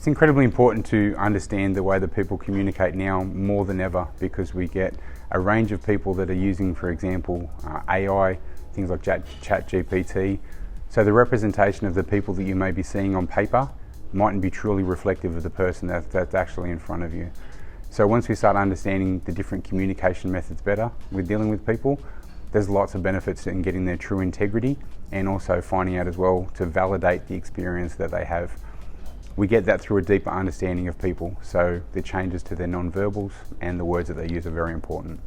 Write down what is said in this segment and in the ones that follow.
It's incredibly important to understand the way that people communicate now more than ever, because we get a range of people that are using, for example, AI, things like ChatGPT. So the representation of the people that you may be seeing on paper mightn't be truly reflective of the person that's actually in front of you. So once we start understanding the different communication methods better with dealing with people, there's lots of benefits in getting their true integrity and also finding out as well to validate the experience that they have. We get that through a deeper understanding of people, so the changes to their non-verbals and the words that they use are very important.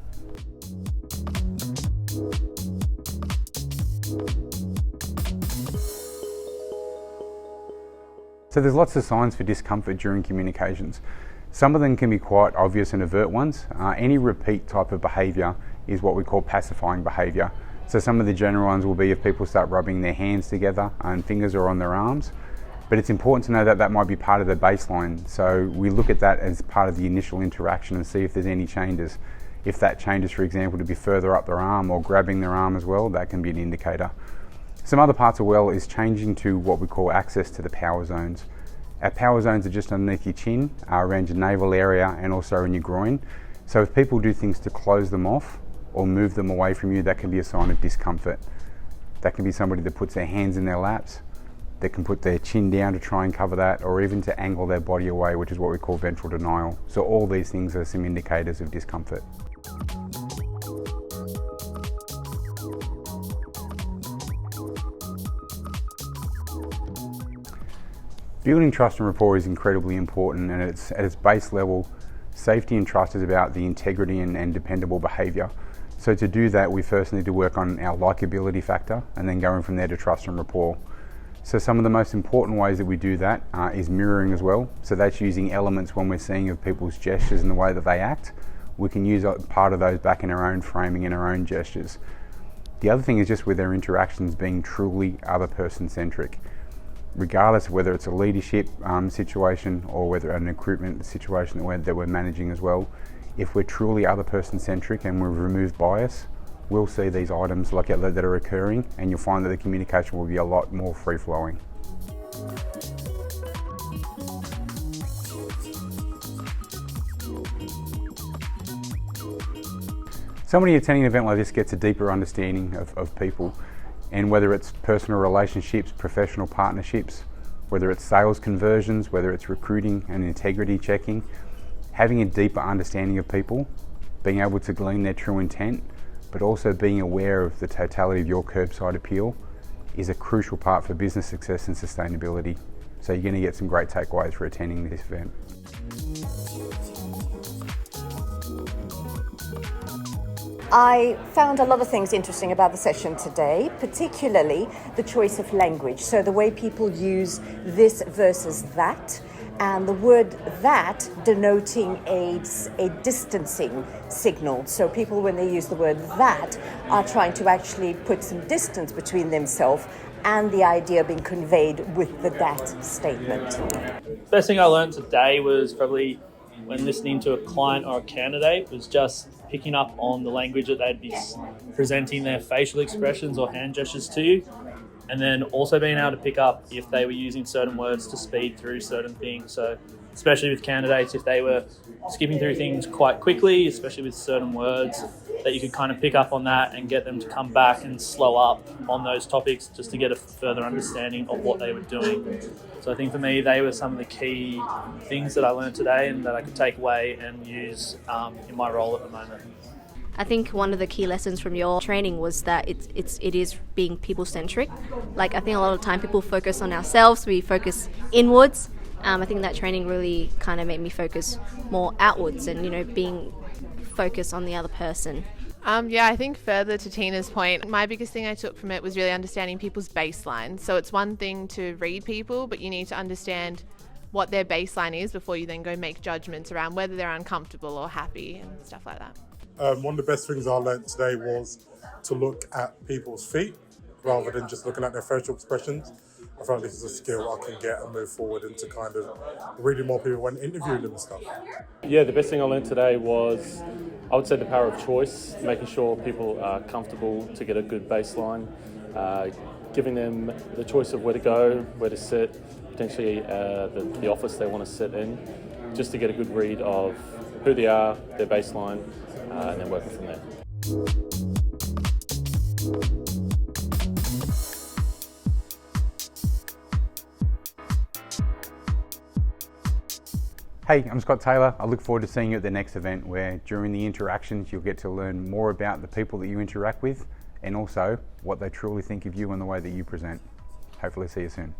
So there's lots of signs for discomfort during communications. Some of them can be quite obvious and overt ones. Any repeat type of behaviour is what we call pacifying behaviour. So some of the general ones will be if people start rubbing their hands together and fingers are on their arms. But it's important to know that that might be part of the baseline. So we look at that as part of the initial interaction and see if there's any changes. If that changes, for example, to be further up their arm or grabbing their arm as well, that can be an indicator. Some other parts as well is changing to what we call access to the power zones. Our power zones are just underneath your chin, around your navel area and also in your groin. So if people do things to close them off or move them away from you, that can be a sign of discomfort. That can be somebody that puts their hands in their laps. They can put their chin down to try and cover that, or even to angle their body away, which is what we call ventral denial. So all these things are some indicators of discomfort. Building trust and rapport is incredibly important, and at its base level, safety and trust is about the integrity and dependable behaviour. So to do that, we first need to work on our likability factor, and then going from there to trust and rapport. So some of the most important ways that we do that is mirroring as well. So that's using elements when we're seeing of people's gestures and the way that they act. We can use part of those back in our own framing and our own gestures. The other thing is just with their interactions being truly other person centric. Regardless of whether it's a leadership situation or whether an recruitment situation that we're managing as well, if we're truly other person centric and we've removed bias, we'll see these items like that are occurring, and you'll find that the communication will be a lot more free-flowing. Somebody attending an event like this gets a deeper understanding of people, and whether it's personal relationships, professional partnerships, whether it's sales conversions, whether it's recruiting and integrity checking, having a deeper understanding of people, being able to glean their true intent, but also being aware of the totality of your curbside appeal is a crucial part for business success and sustainability. So you're going to get some great takeaways for attending this event. I found a lot of things interesting about the session today, particularly the choice of language. So the way people use this versus that, and the word that denoting a distancing signal. So people, when they use the word that, are trying to actually put some distance between themselves and the idea being conveyed with the that statement. First thing I learned today was probably when listening to a client or a candidate was just picking up on the language that they'd be presenting their facial expressions or hand gestures to you. And then also being able to pick up if they were using certain words to speed through certain things. So especially with candidates, if they were skipping through things quite quickly, especially with certain words, that you could kind of pick up on that and get them to come back and slow up on those topics just to get a further understanding of what they were doing. So I think for me, they were some of the key things that I learned today and that I could take away and use in my role at the moment. I think one of the key lessons from your training was that it is being people-centric. Like, I think a lot of the time people focus on ourselves, we focus inwards. I think that training really kind of made me focus more outwards and, being focused on the other person. I think further to Tina's point, my biggest thing I took from it was really understanding people's baseline. So it's one thing to read people, but you need to understand what their baseline is before you then go make judgments around whether they're uncomfortable or happy and stuff like that. One of the best things I learned today was to look at people's feet rather than just looking at their facial expressions. I feel like this is a skill I can get and move forward into kind of reading more people when interviewing them and stuff. Yeah, the best thing I learned today was, I would say, the power of choice, making sure people are comfortable to get a good baseline, giving them the choice of where to go, where to sit, potentially the office they want to sit in, just to get a good read of who they are, their baseline, and then working from there. Hey, I'm Scott Taylor. I look forward to seeing you at the next event where during the interactions you'll get to learn more about the people that you interact with and also what they truly think of you and the way that you present. Hopefully see you soon.